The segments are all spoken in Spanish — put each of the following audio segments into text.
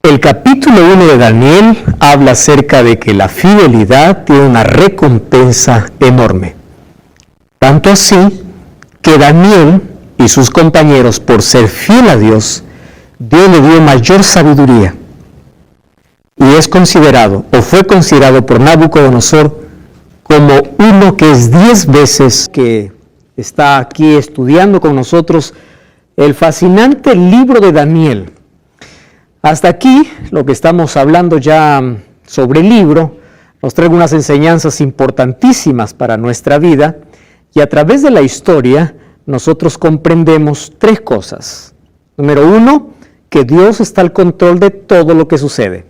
El capítulo 1 de Daniel habla acerca de que la fidelidad tiene una recompensa enorme. Tanto así que Daniel y sus compañeros, por ser fiel a Dios, Dios le dio mayor sabiduría. Y es considerado, o fue considerado por Nabucodonosor, como uno que es 10 veces que está aquí estudiando con nosotros el fascinante libro de Daniel. Hasta aquí, lo que estamos hablando ya sobre el libro, nos trae unas enseñanzas importantísimas para nuestra vida, y a través de la historia nosotros comprendemos 3 cosas. Número 1, que Dios está al control de todo lo que sucede.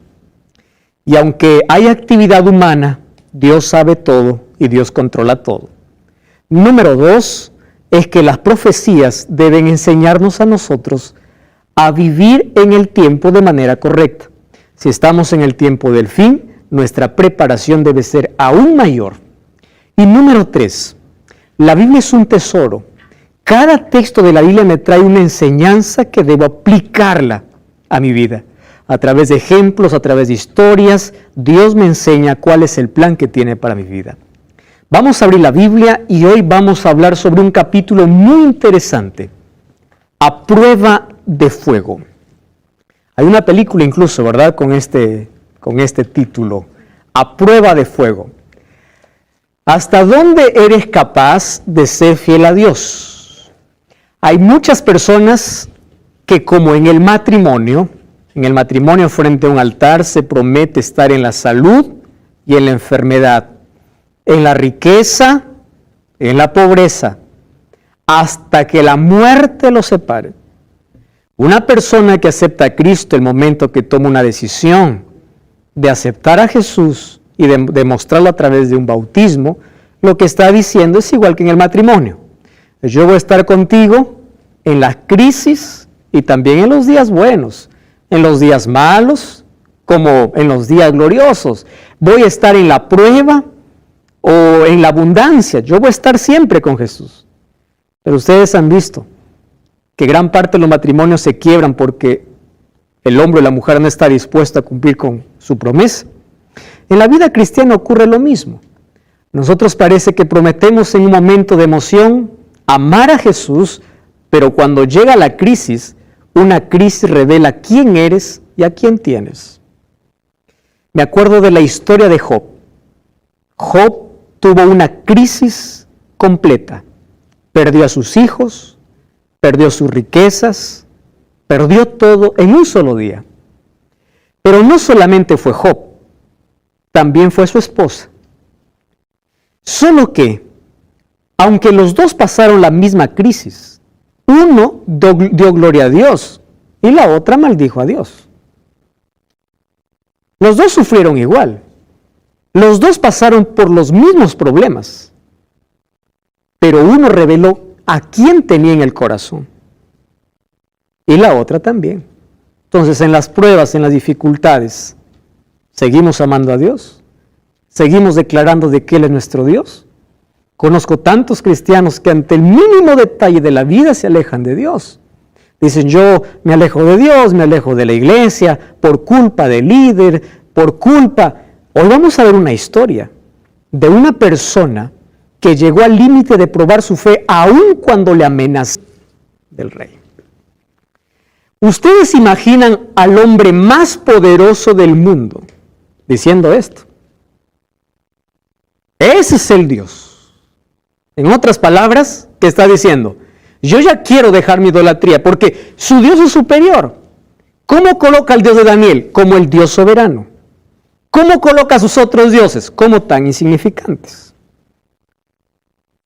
Y aunque hay actividad humana, Dios sabe todo y Dios controla todo. Número 2, es que las profecías deben enseñarnos a nosotros a vivir en el tiempo de manera correcta. Si estamos en el tiempo del fin, nuestra preparación debe ser aún mayor. Y número 3, la Biblia es un tesoro. Cada texto de la Biblia me trae una enseñanza que debo aplicarla a mi vida. A través de ejemplos, a través de historias, Dios me enseña cuál es el plan que tiene para mi vida. Vamos a abrir la Biblia y hoy vamos a hablar sobre un capítulo muy interesante. A prueba de fuego. Hay una película incluso, ¿verdad? Con este título, A prueba de fuego. ¿Hasta dónde eres capaz de ser fiel a Dios? Hay muchas personas que, como en el matrimonio frente a un altar se promete estar en la salud y en la enfermedad, en la riqueza, en la pobreza, hasta que la muerte los separe. Una persona que acepta a Cristo el momento que toma una decisión de aceptar a Jesús y de demostrarlo a través de un bautismo, lo que está diciendo es igual que en el matrimonio. Yo voy a estar contigo en las crisis y también en los días buenos, en los días malos como en los días gloriosos. Voy a estar en la prueba o en la abundancia. Yo voy a estar siempre con Jesús. Pero ustedes han visto que gran parte de los matrimonios se quiebran porque el hombre o la mujer no está dispuesto a cumplir con su promesa. En la vida cristiana ocurre lo mismo. Nosotros parece que prometemos en un momento de emoción amar a Jesús, pero cuando llega la crisis, una crisis revela quién eres y a quién tienes. Me acuerdo de la historia de Job. Job tuvo una crisis completa. Perdió a sus hijos, perdió sus riquezas, perdió todo en un solo día. Pero no solamente fue Job, también fue su esposa. Solo que, aunque los dos pasaron la misma crisis, uno dio gloria a Dios y la otra maldijo a Dios. Los dos sufrieron igual. Los dos pasaron por los mismos problemas. Pero uno reveló a quién tenía en el corazón. Y la otra también. Entonces, en las pruebas, en las dificultades, ¿seguimos amando a Dios? ¿Seguimos declarando de que Él es nuestro Dios? Conozco tantos cristianos que ante el mínimo detalle de la vida se alejan de Dios. Dicen, yo me alejo de Dios, me alejo de la iglesia, por culpa del líder, por culpa... Hoy vamos a ver una historia de una persona que llegó al límite de probar su fe aun cuando le amenazó del rey. Ustedes imaginan al hombre más poderoso del mundo diciendo esto. Ese es el Dios. En otras palabras, ¿qué está diciendo? Yo ya quiero dejar mi idolatría porque su Dios es superior. ¿Cómo coloca al Dios de Daniel? Como el Dios soberano. ¿Cómo coloca a sus otros dioses? Como tan insignificantes.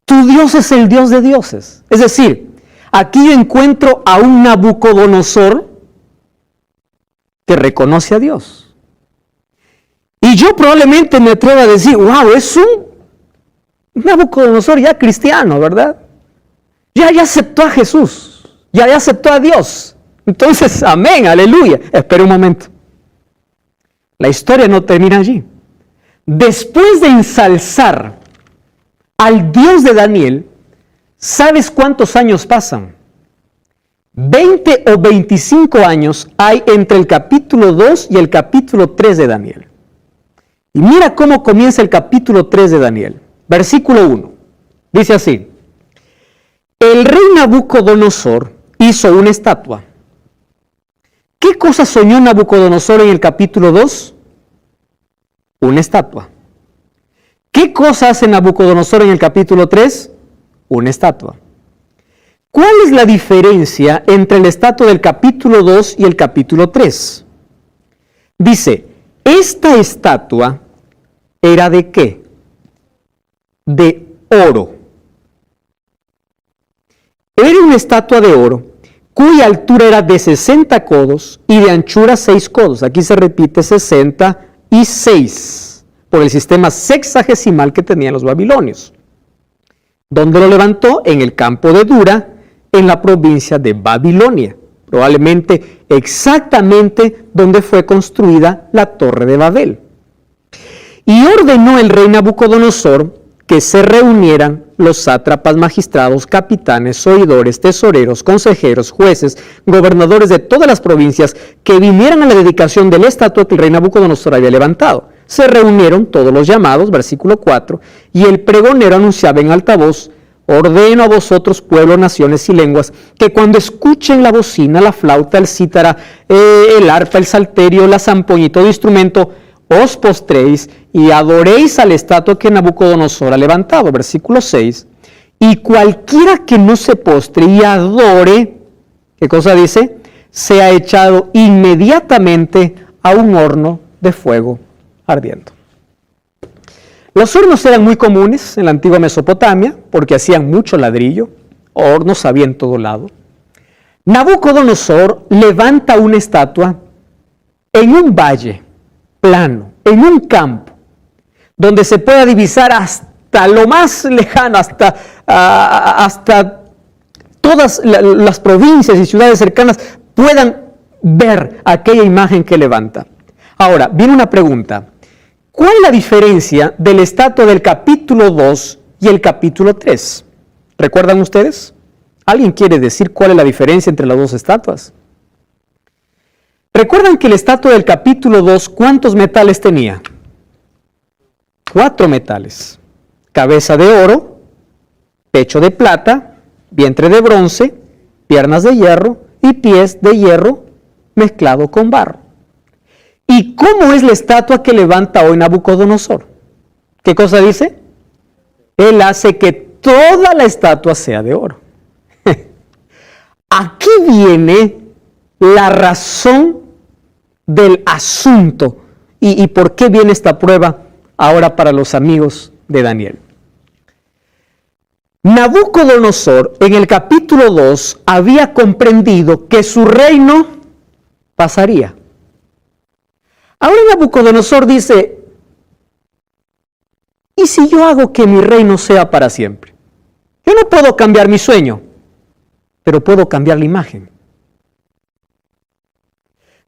Tu Dios es el Dios de dioses. Es decir, aquí yo encuentro a un Nabucodonosor que reconoce a Dios. Y yo probablemente me atrevo a decir, wow, es un Nabucodonosor ya cristiano, ¿verdad? Ya aceptó a Jesús, ya aceptó a Dios. Entonces, amén, aleluya. Espera un momento. La historia no termina allí. Después de ensalzar al Dios de Daniel, ¿sabes cuántos años pasan? 20 o 25 años hay entre el capítulo 2 y el capítulo 3 de Daniel. Y mira cómo comienza el capítulo 3 de Daniel. Versículo 1. Dice así: el rey Nabucodonosor hizo una estatua. ¿Qué cosa soñó Nabucodonosor en el capítulo 2? Una estatua. ¿Qué cosa hace Nabucodonosor en el capítulo 3? Una estatua. ¿Cuál es la diferencia entre la estatua del capítulo 2 y el capítulo 3? Dice, esta estatua era ¿de qué? De oro. Era una estatua de oro cuya altura era de 60 codos y de anchura 6 codos. Aquí se repite 66 por el sistema sexagesimal que tenían los babilonios. ¿Dónde lo levantó? En el campo de Dura, en la provincia de Babilonia, probablemente exactamente donde fue construida la Torre de Babel. Y ordenó el rey Nabucodonosor que se reunieran los sátrapas, magistrados, capitanes, oidores, tesoreros, consejeros, jueces, gobernadores de todas las provincias que vinieran a la dedicación de la estatua que el rey Nabucodonosor había levantado. Se reunieron todos los llamados, versículo 4, y el pregonero anunciaba en alta voz: ordeno a vosotros, pueblos, naciones y lenguas, que cuando escuchen la bocina, la flauta, el cítara, el arpa, el salterio, la zampoña y todo instrumento, os postréis y adoréis a la estatua que Nabucodonosor ha levantado. Versículo 6. Y cualquiera que no se postre y adore, ¿qué cosa dice? Sea echado inmediatamente a un horno de fuego ardiendo. Los hornos eran muy comunes en la antigua Mesopotamia porque hacían mucho ladrillo, hornos había en todo lado. Nabucodonosor levanta una estatua en un valle plano, en un campo, donde se pueda divisar hasta lo más lejano, hasta todas las provincias y ciudades cercanas puedan ver aquella imagen que levanta. Ahora, viene una pregunta. ¿Cuál es la diferencia de la estatua del capítulo 2 y el capítulo 3? ¿Recuerdan ustedes? ¿Alguien quiere decir cuál es la diferencia entre las dos estatuas? ¿Recuerdan que la estatua del capítulo 2, cuántos metales tenía? 4 metales. Cabeza de oro, pecho de plata, vientre de bronce, piernas de hierro y pies de hierro mezclado con barro. ¿Y cómo es la estatua que levanta hoy Nabucodonosor? ¿Qué cosa dice? Él hace que toda la estatua sea de oro. Aquí viene la razón del asunto y por qué viene esta prueba ahora para los amigos de Daniel. Nabucodonosor en el capítulo 2 había comprendido que su reino pasaría. Ahora Nabucodonosor dice: ¿y si yo hago que mi reino sea para siempre? Yo no puedo cambiar mi sueño, pero puedo cambiar la imagen.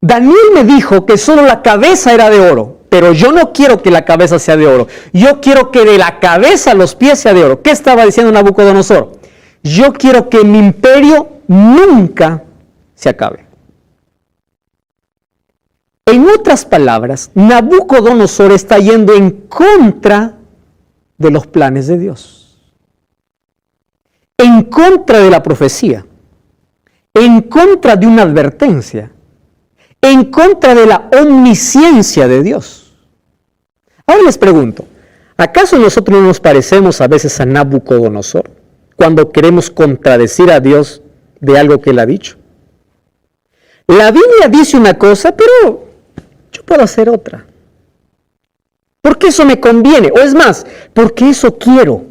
Daniel me dijo que solo la cabeza era de oro, pero yo no quiero que la cabeza sea de oro. Yo quiero que de la cabeza a los pies sea de oro. ¿Qué estaba diciendo Nabucodonosor? Yo quiero que mi imperio nunca se acabe. En otras palabras, Nabucodonosor está yendo en contra de los planes de Dios, en contra de la profecía, en contra de una advertencia, en contra de la omnisciencia de Dios. Ahora les pregunto, ¿acaso nosotros no nos parecemos a veces a Nabucodonosor cuando queremos contradecir a Dios de algo que Él ha dicho? La Biblia dice una cosa, pero yo puedo hacer otra. Porque eso me conviene, o es más, porque eso quiero.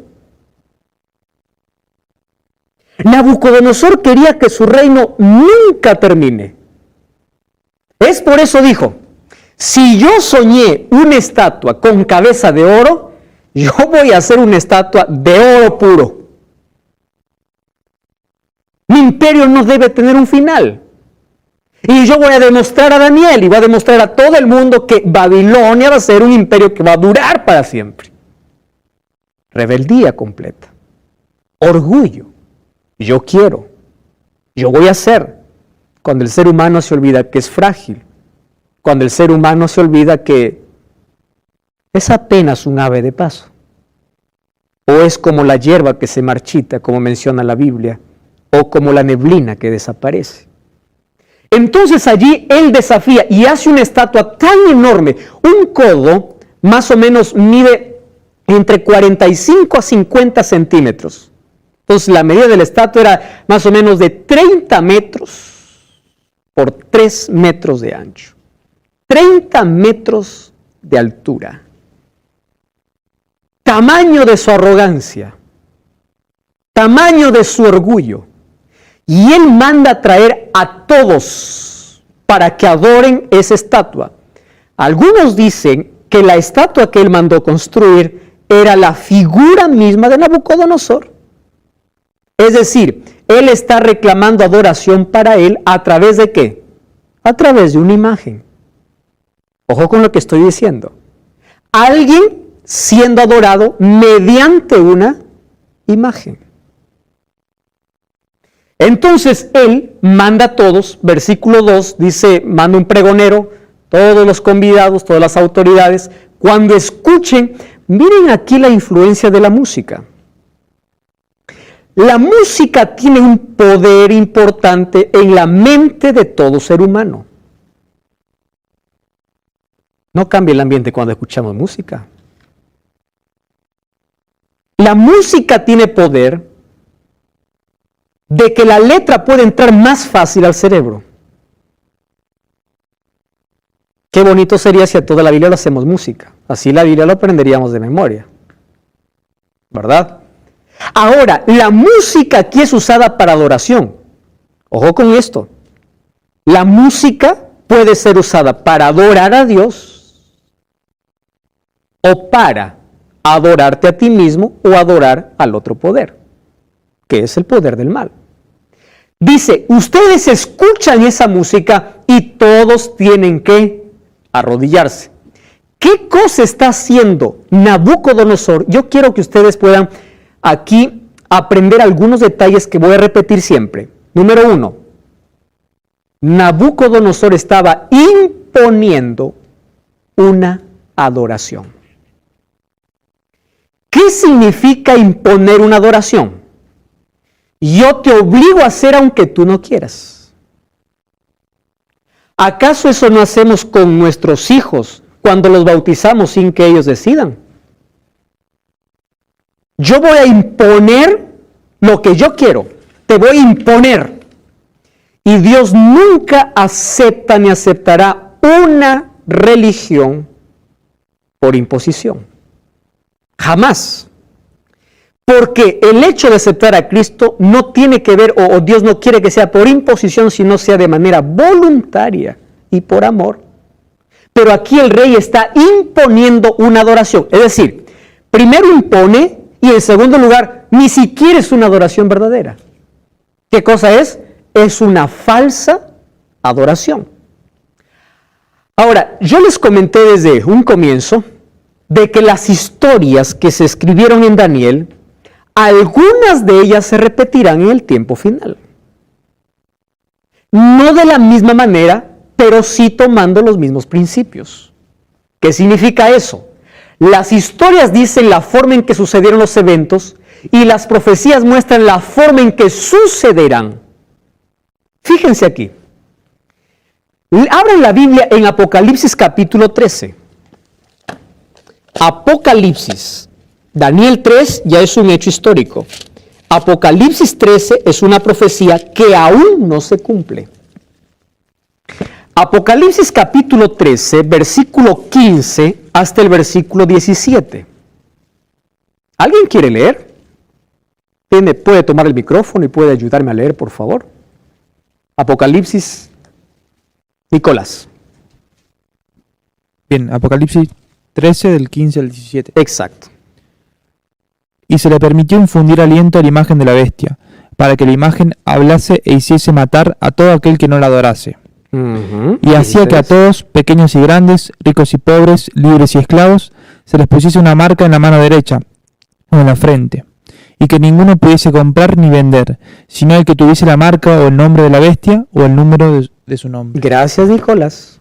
Nabucodonosor quería que su reino nunca termine. Es por eso dijo: si yo soñé una estatua con cabeza de oro, yo voy a hacer una estatua de oro puro. Mi imperio no debe tener un final. Y yo voy a demostrar a Daniel y voy a demostrar a todo el mundo que Babilonia va a ser un imperio que va a durar para siempre. Rebeldía completa. Orgullo. Yo quiero. Yo voy a hacer cuando el ser humano se olvida que es frágil, cuando el ser humano se olvida que es apenas un ave de paso, o es como la hierba que se marchita, como menciona la Biblia, o como la neblina que desaparece. Entonces allí él desafía y hace una estatua tan enorme, un codo más o menos mide entre 45 a 50 centímetros. Entonces la medida de la estatua era más o menos de 30 metros por 3 metros de ancho. 30 metros de altura. Tamaño de su arrogancia, tamaño de su orgullo. Y él manda a traer a todos para que adoren esa estatua. Algunos dicen que la estatua que él mandó construir era la figura misma de Nabucodonosor. Es decir, él está reclamando adoración para él a través de ¿qué? A través de una imagen. Ojo con lo que estoy diciendo. Alguien siendo adorado mediante una imagen. Entonces él manda a todos, versículo 2, dice, manda un pregonero, todos los convidados, todas las autoridades, cuando escuchen, miren aquí la influencia de la música. La música tiene un poder importante en la mente de todo ser humano. No cambia el ambiente cuando escuchamos música. La música tiene poder de que la letra puede entrar más fácil al cerebro. Qué bonito sería si a toda la Biblia lo hacemos música. Así la Biblia lo aprenderíamos de memoria. ¿Verdad? Ahora, la música aquí es usada para adoración. Ojo con esto. La música puede ser usada para adorar a Dios o para adorarte a ti mismo o adorar al otro poder, que es el poder del mal. Dice, ustedes escuchan esa música y todos tienen que arrodillarse. ¿Qué cosa está haciendo Nabucodonosor? Yo quiero que ustedes puedan aquí aprender algunos detalles que voy a repetir siempre. Número 1, Nabucodonosor estaba imponiendo una adoración. ¿Qué significa imponer una adoración? Yo te obligo a hacer aunque tú no quieras. ¿Acaso eso no hacemos con nuestros hijos cuando los bautizamos sin que ellos decidan? Yo voy a imponer lo que yo quiero. Te voy a imponer. Y Dios nunca acepta ni aceptará una religión por imposición. Jamás. Porque el hecho de aceptar a Cristo no tiene que ver, o Dios no quiere que sea por imposición, sino sea de manera voluntaria y por amor. Pero aquí el rey está imponiendo una adoración. Es decir, primero impone y en segundo lugar, ni siquiera es una adoración verdadera. ¿Qué cosa es? Es una falsa adoración. Ahora, yo les comenté desde un comienzo de que las historias que se escribieron en Daniel, algunas de ellas se repetirán en el tiempo final. No de la misma manera, pero sí tomando los mismos principios. ¿Qué significa eso? Las historias dicen la forma en que sucedieron los eventos y las profecías muestran la forma en que sucederán. Fíjense aquí. Abran la Biblia en Apocalipsis capítulo 13. Apocalipsis. Daniel 3 ya es un hecho histórico. Apocalipsis 13 es una profecía que aún no se cumple. Apocalipsis capítulo 13, versículo 15 hasta el versículo 17. ¿Alguien quiere leer? Puede tomar el micrófono y puede ayudarme a leer, por favor. Apocalipsis, Nicolás. Bien, Apocalipsis 13 del 15 al 17. Exacto. Y se le permitió infundir aliento a la imagen de la bestia, para que la imagen hablase e hiciese matar a todo aquel que no la adorase. Y hacía que a todos, pequeños y grandes, ricos y pobres, libres y esclavos, se les pusiese una marca en la mano derecha o en la frente, y que ninguno pudiese comprar ni vender, sino el que tuviese la marca o el nombre de la bestia o el número de su nombre. Gracias, Nicolás.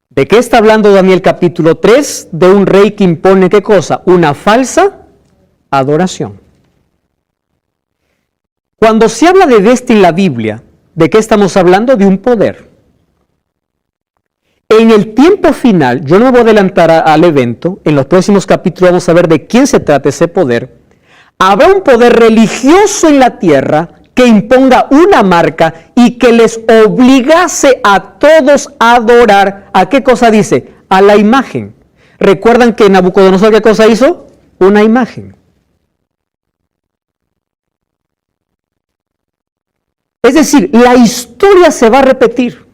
¿De qué está hablando Daniel capítulo 3? De un rey que impone, ¿qué cosa? Una falsa adoración. Cuando se habla de bestia en la Biblia, ¿de qué estamos hablando? De un poder. En el tiempo final, yo no me voy a adelantar al evento, en los próximos capítulos vamos a ver de quién se trata ese poder. Habrá un poder religioso en la tierra que imponga una marca y que les obligase a todos a adorar, ¿a qué cosa dice? A la imagen. ¿Recuerdan que Nabucodonosor qué cosa hizo? Una imagen. Es decir, la historia se va a repetir.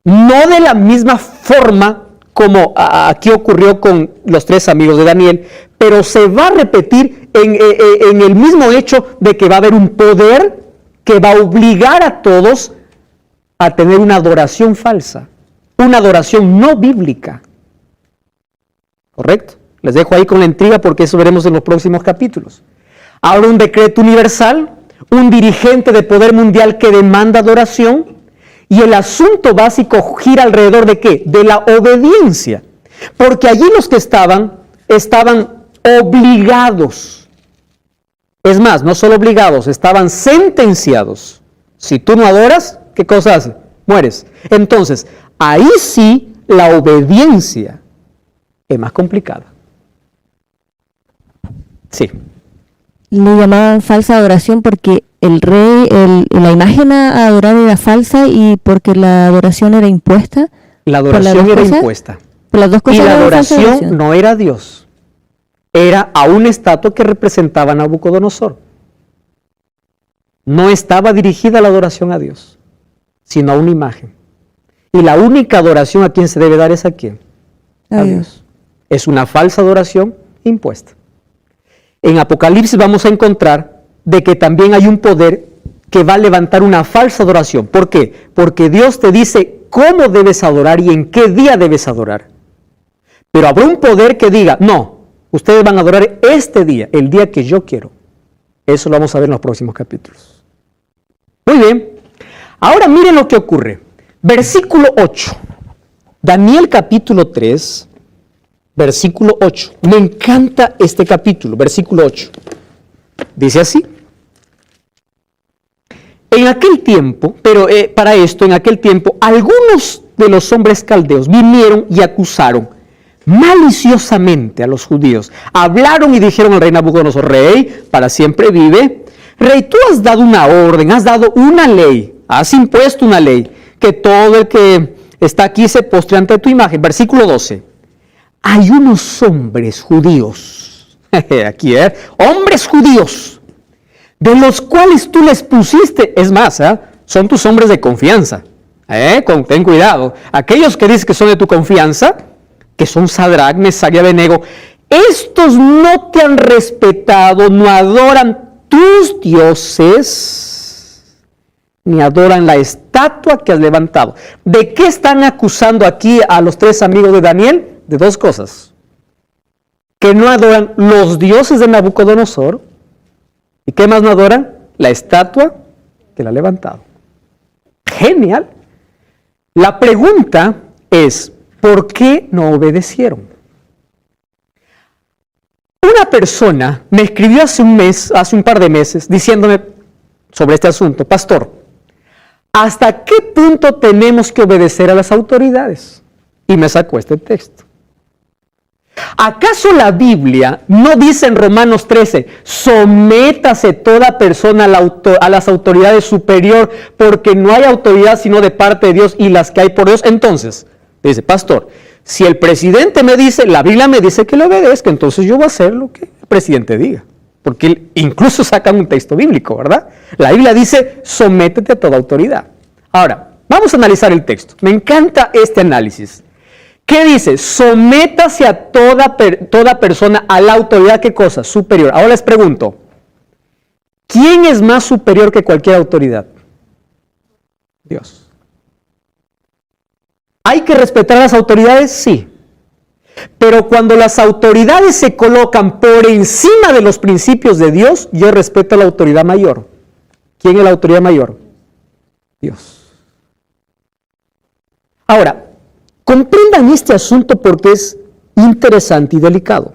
No de la misma forma como aquí ocurrió con los 3 amigos de Daniel, pero se va a repetir en el mismo hecho de que va a haber un poder que va a obligar a todos a tener una adoración falsa, una adoración no bíblica. ¿Correcto? Les dejo ahí con la intriga porque eso veremos en los próximos capítulos. Ahora un decreto universal, un dirigente de poder mundial que demanda adoración. Y el asunto básico gira alrededor de ¿qué? De la obediencia. Porque allí los que estaban obligados. Es más, no solo obligados, estaban sentenciados. Si tú no adoras, ¿qué cosa hace? Mueres. Entonces, ahí sí la obediencia es más complicada. Sí. Le llamaban falsa adoración porque el rey, la imagen a adorar era falsa y porque la adoración era impuesta. La adoración era impuesta. Por las dos cosas. Y la adoración no era a Dios, era a una estatua que representaba a Nabucodonosor. No estaba dirigida la adoración a Dios, sino a una imagen. Y la única adoración a quien se debe dar es a quién? A Dios. Es una falsa adoración impuesta. En Apocalipsis vamos a encontrar de que también hay un poder que va a levantar una falsa adoración. ¿Por qué? Porque Dios te dice cómo debes adorar y en qué día debes adorar. Pero habrá un poder que diga, no, ustedes van a adorar este día, el día que yo quiero. Eso lo vamos a ver en los próximos capítulos. Muy bien. Ahora miren lo que ocurre. Versículo 8. Daniel capítulo 3, versículo 8. Me encanta este capítulo, versículo 8. Dice así. En aquel tiempo, en aquel tiempo, algunos de los hombres caldeos vinieron y acusaron maliciosamente a los judíos. Hablaron y dijeron al rey Nabucodonosor, rey, para siempre vive. Rey, tú has dado una orden, has dado una ley, has impuesto una ley, que todo el que está aquí se postre ante tu imagen. Versículo 12. Hay unos hombres judíos, aquí hombres judíos, de los cuales tú les pusiste, es más, son tus hombres de confianza, ten cuidado, aquellos que dices que son de tu confianza, que son Sadrach, Mesach y Abednego, estos no te han respetado, no adoran tus dioses, ni adoran la estatua que has levantado. ¿De qué están acusando aquí a los 3 amigos de Daniel? De 2 cosas. Que no adoran los dioses de Nabucodonosor. ¿Y qué más no adoran? La estatua que la ha levantado. Genial. La pregunta es, ¿por qué no obedecieron? Una persona me escribió hace un par de meses, diciéndome sobre este asunto, pastor, ¿hasta qué punto tenemos que obedecer a las autoridades? Y me sacó este texto. ¿Acaso la Biblia no dice en Romanos 13, sométase toda persona a las autoridades superior, porque no hay autoridad sino de parte de Dios y las que hay por Dios? Entonces, dice, pastor, si el presidente me dice, la Biblia me dice que le obedezca, entonces yo voy a hacer lo que el presidente diga. Porque incluso sacan un texto bíblico, ¿verdad? La Biblia dice, sométete a toda autoridad. Ahora, vamos a analizar el texto. Me encanta este análisis. ¿Qué dice? Sométase a toda persona a la autoridad, ¿qué cosa? Superior. Ahora les pregunto, ¿quién es más superior que cualquier autoridad? Dios. ¿Hay que respetar a las autoridades? Sí. Pero cuando las autoridades se colocan por encima de los principios de Dios, yo respeto a la autoridad mayor. ¿Quién es la autoridad mayor? Dios. Ahora, comprendan este asunto porque es interesante y delicado.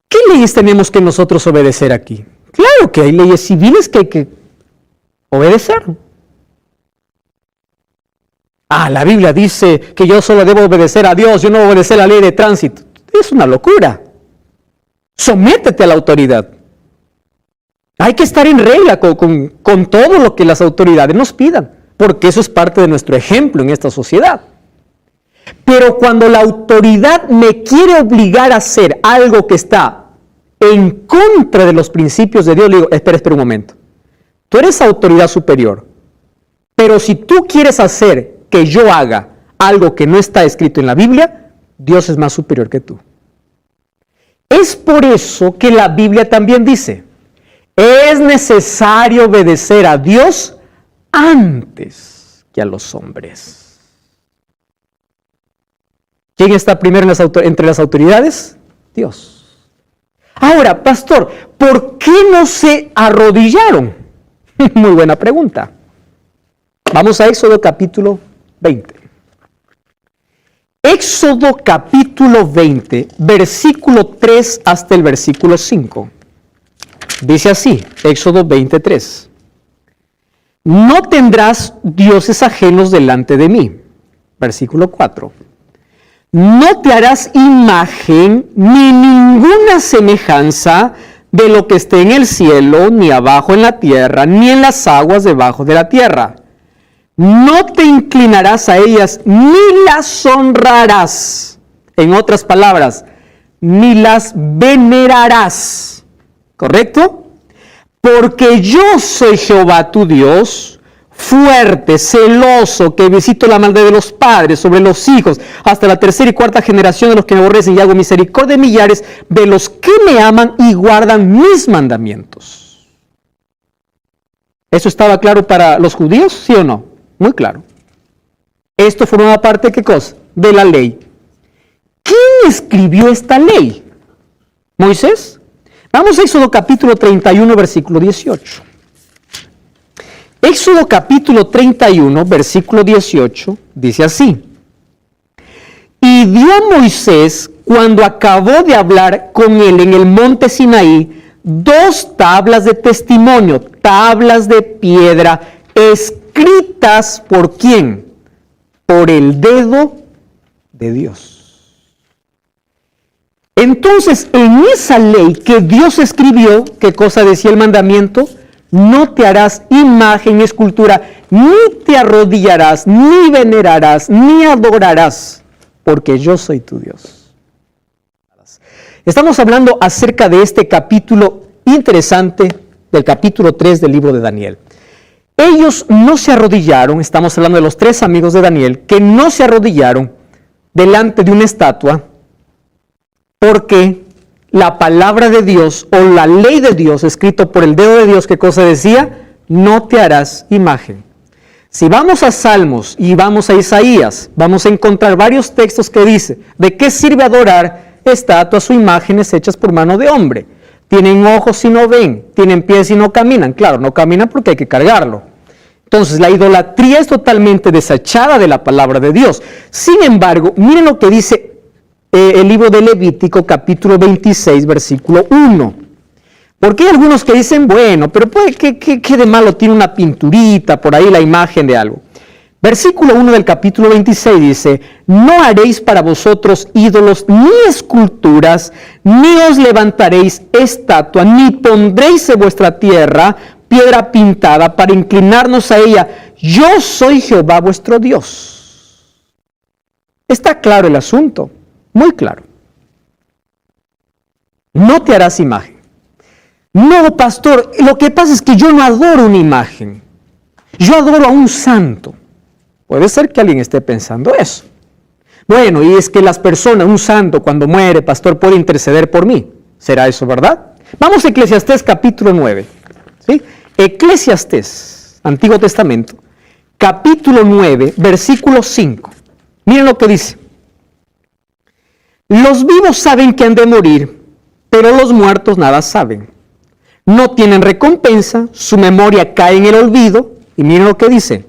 ¿Qué leyes tenemos que nosotros obedecer aquí? Claro que hay leyes civiles que hay que obedecer. La Biblia dice que yo solo debo obedecer a Dios, yo no obedecer la ley de tránsito. Es una locura. Sométete a la autoridad. Hay que estar en regla con todo lo que las autoridades nos pidan, porque eso es parte de nuestro ejemplo en esta sociedad. Pero cuando la autoridad me quiere obligar a hacer algo que está en contra de los principios de Dios, le digo, espera un momento. Tú eres autoridad superior, pero si tú quieres hacer que yo haga algo que no está escrito en la Biblia, Dios es más superior que tú. Es por eso que la Biblia también dice, es necesario obedecer a Dios antes que a los hombres. ¿Quién está primero entre las autoridades? Dios. Ahora, pastor, ¿por qué no se arrodillaron? Muy buena pregunta. Vamos a Éxodo capítulo 20. Éxodo capítulo 20, versículo 3 hasta el versículo 5. Dice así, Éxodo 23. No tendrás dioses ajenos delante de mí. Versículo 4. No te harás imagen ni ninguna semejanza de lo que esté en el cielo, ni abajo en la tierra, ni en las aguas debajo de la tierra. No te inclinarás a ellas, ni las honrarás. En otras palabras, ni las venerarás. ¿Correcto? Porque yo soy Jehová tu Dios, fuerte, celoso, que visito la maldad de los padres sobre los hijos, hasta la tercera y cuarta generación de los que me aborrecen, y hago misericordia de millares de los que me aman y guardan mis mandamientos. ¿Eso estaba claro para los judíos? ¿Sí o no? Muy claro. Esto formaba parte, ¿qué cosa? De la ley. ¿Quién escribió esta ley? ¿Moisés? Vamos a Éxodo capítulo 31, versículo 18. Éxodo capítulo 31, versículo 18, dice así. Y dio a Moisés, cuando acabó de hablar con él en el monte Sinaí, 2 tablas de testimonio, tablas de piedra, escritas ¿por quién? Por el dedo de Dios. Entonces, en esa ley que Dios escribió, ¿qué cosa decía el mandamiento? No te harás imagen ni escultura, ni te arrodillarás, ni venerarás, ni adorarás, porque yo soy tu Dios. Estamos hablando acerca de este capítulo interesante, del capítulo 3 del libro de Daniel. Ellos no se arrodillaron, estamos hablando de los 3 amigos de Daniel, que no se arrodillaron delante de una estatua, porque la palabra de Dios o la ley de Dios, escrito por el dedo de Dios, ¿qué cosa decía? No te harás imagen. Si vamos a Salmos y vamos a Isaías, vamos a encontrar varios textos que dice, ¿de qué sirve adorar estatuas o imágenes hechas por mano de hombre? Tienen ojos y no ven, tienen pies y no caminan. Claro, no caminan porque hay que cargarlo. Entonces, la idolatría es totalmente desechada de la palabra de Dios. Sin embargo, miren lo que dice el libro de Levítico, capítulo 26, versículo 1. Porque hay algunos que dicen, bueno, pero ¿qué de malo tiene una pinturita por ahí, la imagen de algo? Versículo 1 del capítulo 26 dice, no haréis para vosotros ídolos ni esculturas, ni os levantaréis estatua, ni pondréis en vuestra tierra piedra pintada para inclinarnos a ella. Yo soy Jehová vuestro Dios. Está claro el asunto, muy claro. No te harás imagen. No, pastor, lo que pasa es que yo no adoro una imagen. Yo adoro a un santo. Puede ser que alguien esté pensando eso. Bueno, y es que las personas, un santo cuando muere, pastor, puede interceder por mí. ¿Será eso verdad? Vamos a Eclesiastés capítulo 9. ¿Sí? Eclesiastés, Antiguo Testamento, capítulo 9, versículo 5. Miren lo que dice. Los vivos saben que han de morir, pero los muertos nada saben. No tienen recompensa, su memoria cae en el olvido, y miren lo que dice.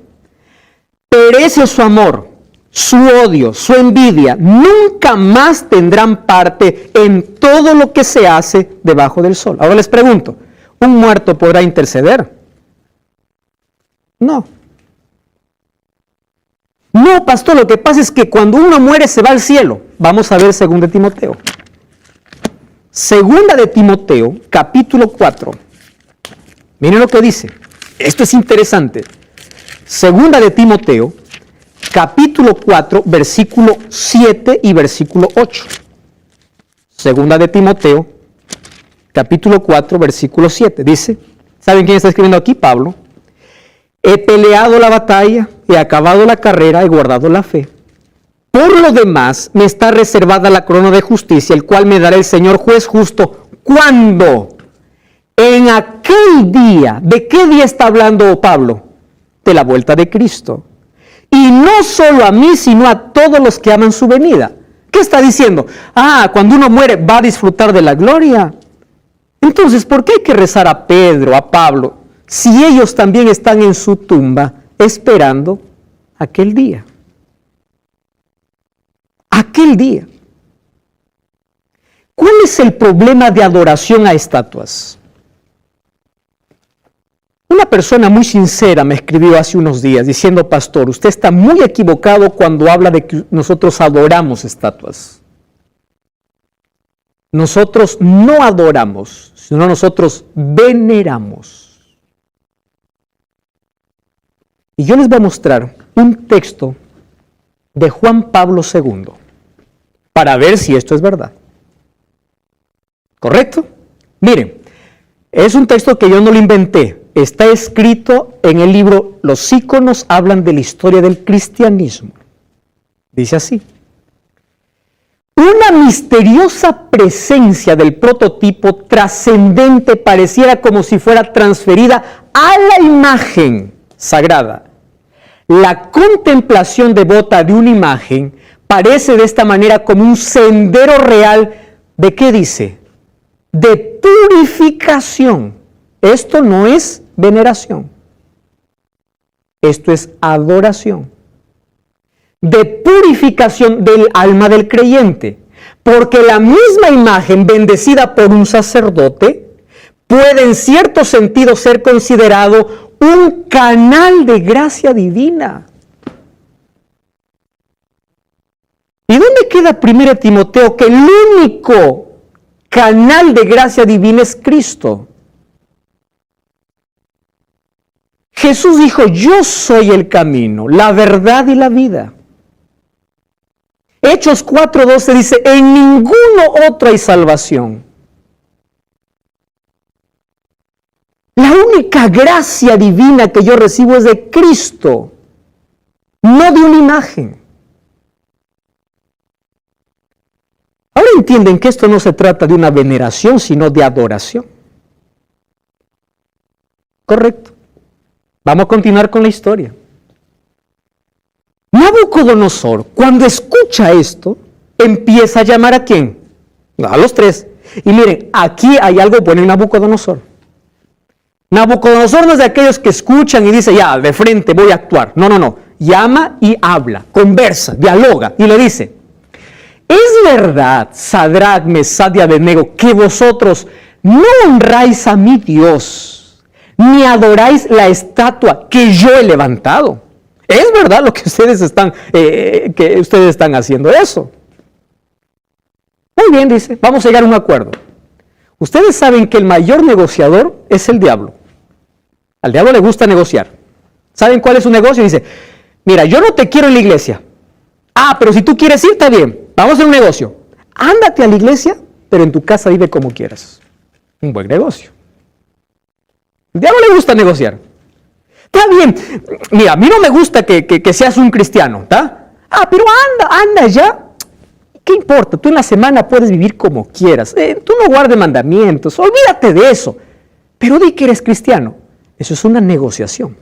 Perece su amor, su odio, su envidia, nunca más tendrán parte en todo lo que se hace debajo del sol. Ahora les pregunto, ¿un muerto podrá interceder? No. No, pastor, lo que pasa es que cuando uno muere se va al cielo. Vamos a ver 2 de Timoteo. 2 de Timoteo, capítulo 4. Miren lo que dice. Esto es interesante. 2 de Timoteo, capítulo 4, versículo 7 y versículo 8. 2 de Timoteo, capítulo 4, versículo 7. Dice, ¿saben quién está escribiendo aquí? Pablo. He peleado la batalla, he acabado la carrera, he guardado la fe. Por lo demás, me está reservada la corona de justicia, el cual me dará el Señor juez justo. ¿Cuándo? En aquel día. ¿De qué día está hablando Pablo? De la vuelta de Cristo. Y no solo a mí, sino a todos los que aman su venida. ¿Qué está diciendo? Cuando uno muere va a disfrutar de la gloria. Entonces, ¿por qué hay que rezar a Pedro, a Pablo, si ellos también están en su tumba esperando aquel día? Aquel día. ¿Cuál es el problema de adoración a estatuas? Una persona muy sincera me escribió hace unos días diciendo, pastor, usted está muy equivocado cuando habla de que nosotros adoramos estatuas. Nosotros no adoramos, sino nosotros veneramos. Y yo les voy a mostrar un texto de Juan Pablo II para ver si esto es verdad. ¿Correcto? Miren, es un texto que yo no lo inventé. Está escrito en el libro Los íconos hablan de la historia del cristianismo. Dice así. Una misteriosa presencia del prototipo trascendente pareciera como si fuera transferida a la imagen sagrada. La contemplación devota de una imagen parece de esta manera como un sendero real de, ¿qué dice? De purificación. Esto no es veneración. Esto es adoración. De purificación del alma del creyente. Porque la misma imagen bendecida por un sacerdote puede en cierto sentido ser considerado un canal de gracia divina. ¿Y dónde queda 1 Timoteo que el único canal de gracia divina es Cristo? Jesús dijo, yo soy el camino, la verdad y la vida. Hechos 4:12 dice, en ninguno otro hay salvación. La única gracia divina que yo recibo es de Cristo, no de una imagen. Ahora entienden que esto no se trata de una veneración, sino de adoración. Correcto. Vamos a continuar con la historia. Nabucodonosor, cuando escucha esto, empieza a llamar ¿a quién? A los tres. Y miren, aquí hay algo bueno en Nabucodonosor. Nabucodonosor no es de aquellos que escuchan y dice, ya, de frente voy a actuar. No. Llama y habla, conversa, dialoga y le dice, ¿es verdad, Sadrach, Mesach y Abednego, que vosotros no honráis a mi Dios, ni adoráis la estatua que yo he levantado? ¿Es verdad lo que ustedes están haciendo eso? Muy bien, dice, vamos a llegar a un acuerdo. Ustedes saben que el mayor negociador es el diablo. Al diablo le gusta negociar. ¿Saben cuál es su negocio? Dice, mira, yo no te quiero en la iglesia. Pero si tú quieres ir, está bien. Vamos a hacer un negocio. Ándate a la iglesia, pero en tu casa vive como quieras. Un buen negocio. Al diablo le gusta negociar. Está bien. Mira, a mí no me gusta que seas un cristiano, ¿está? Pero anda ya. ¿Qué importa? Tú en la semana puedes vivir como quieras. Tú no guardes mandamientos. Olvídate de eso. Pero di que eres cristiano. Eso es una negociación.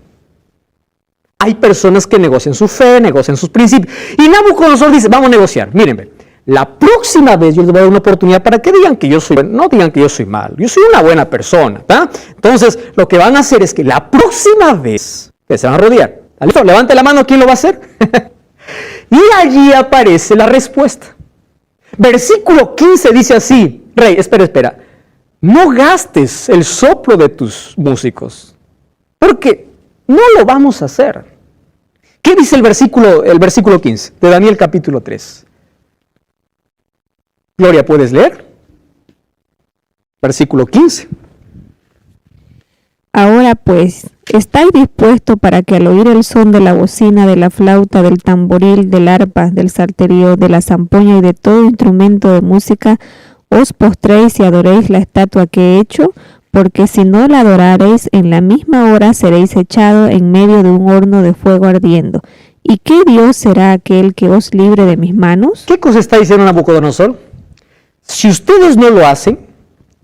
Hay personas que negocian su fe, negocian sus principios. Y Nabucodonosor dice, vamos a negociar. Mírenme, La próxima vez yo les voy a dar una oportunidad para que digan que yo soy bueno, no digan que yo soy malo, yo soy una buena persona, ¿tá? Entonces, lo que van a hacer es que la próxima vez que se van a rodear, ¿listo? Levante la mano, ¿quién lo va a hacer? Y allí aparece la respuesta. Versículo 15 dice así, Rey, espera, no gastes el soplo de tus músicos, porque no lo vamos a hacer. ¿Qué dice el versículo 15 de Daniel capítulo 3? Gloria, ¿puedes leer? Versículo 15. Ahora pues, ¿estáis dispuestos para que al oír el son de la bocina, de la flauta, del tamboril, del arpa, del salterio, de la zampoña y de todo instrumento de música, os postréis y adoréis la estatua que he hecho? Porque si no la adorareis, en la misma hora seréis echados en medio de un horno de fuego ardiendo. ¿Y qué Dios será aquel que os libre de mis manos? ¿Qué cosa está diciendo Nabucodonosor? Si ustedes no lo hacen,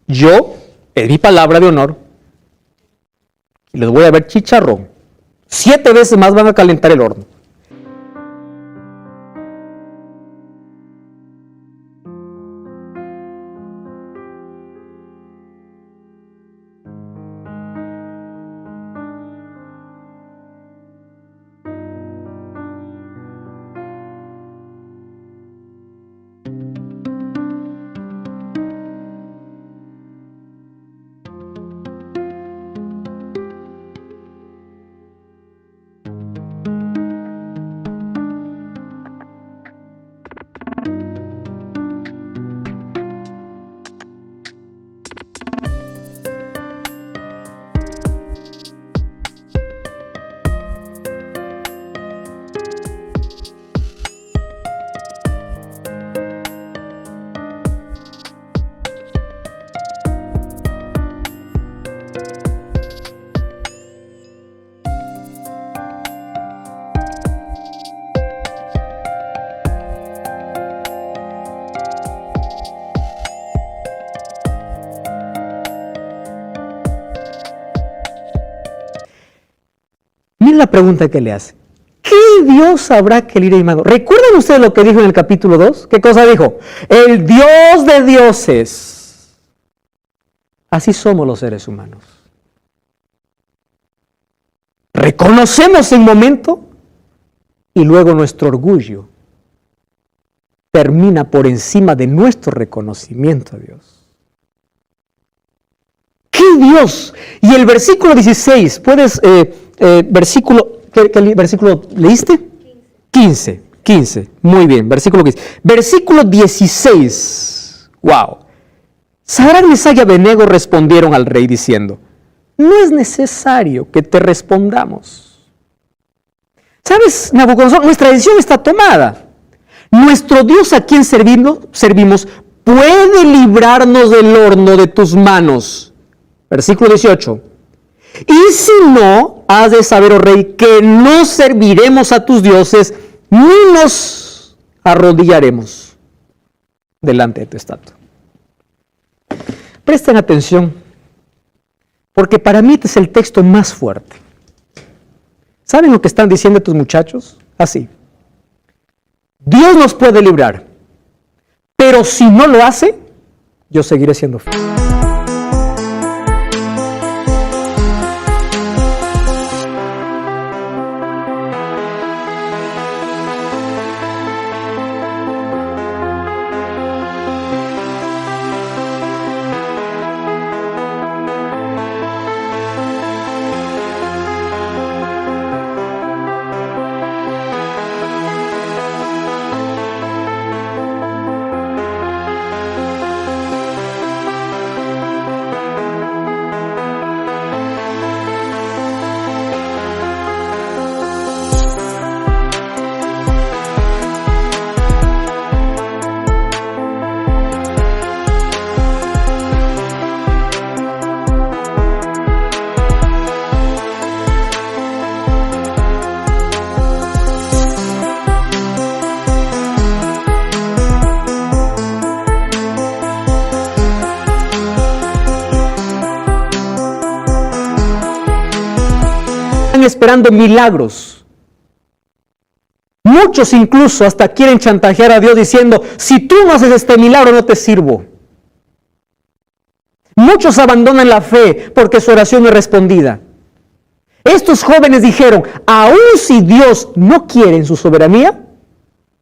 yo, en mi palabra de honor, les voy a ver chicharrón. 7 veces más van a calentar el horno. Miren la pregunta que le hace. ¿Qué Dios sabrá que el ira y mago? ¿Recuerdan ustedes lo que dijo en el capítulo 2? ¿Qué cosa dijo? El Dios de dioses. Así somos los seres humanos. Reconocemos en momento y luego nuestro orgullo termina por encima de nuestro reconocimiento a Dios. ¿Qué Dios? Y el versículo 16, ¿puedes... ¿qué versículo leíste? 15. Muy bien, versículo 15. Versículo 16. Wow. Sadrac, Mesach y Abednego respondieron al rey diciendo: no es necesario que te respondamos. ¿Sabes, Nabucodonosor? Nuestra decisión está tomada. Nuestro Dios a quien servimos puede librarnos del horno de tus manos. Versículo 18. Y si no, has de saber, oh rey, que no serviremos a tus dioses, ni nos arrodillaremos delante de tu estatua. Presten atención, porque para mí este es el texto más fuerte. ¿Saben lo que están diciendo estos muchachos? Así. Dios nos puede librar, pero si no lo hace, yo seguiré siendo fiel. Esperando milagros. Muchos incluso hasta quieren chantajear a Dios diciendo, si tú no haces este milagro no te sirvo. Muchos abandonan la fe porque su oración no es respondida. Estos jóvenes dijeron, aun si Dios no quiere en su soberanía,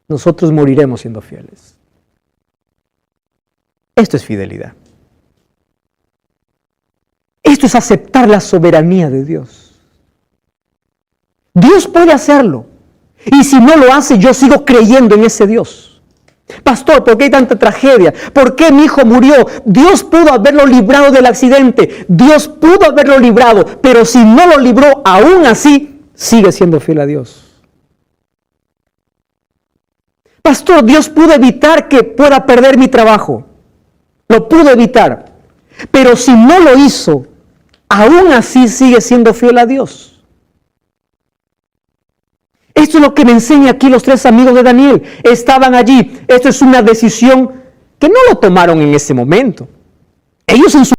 nosotros moriremos siendo fieles. Esto es fidelidad. Esto es aceptar la soberanía de Dios. Dios puede hacerlo. Y si no lo hace, yo sigo creyendo en ese Dios. Pastor, ¿por qué hay tanta tragedia? ¿Por qué mi hijo murió? Dios pudo haberlo librado del accidente. Dios pudo haberlo librado. Pero si no lo libró, aún así, sigue siendo fiel a Dios. Pastor, Dios pudo evitar que pueda perder mi trabajo. Lo pudo evitar. Pero si no lo hizo, aún así sigue siendo fiel a Dios. Esto es lo que me enseña aquí los tres amigos de Daniel. Estaban allí. Esto es una decisión que no lo tomaron en ese momento. Ellos en su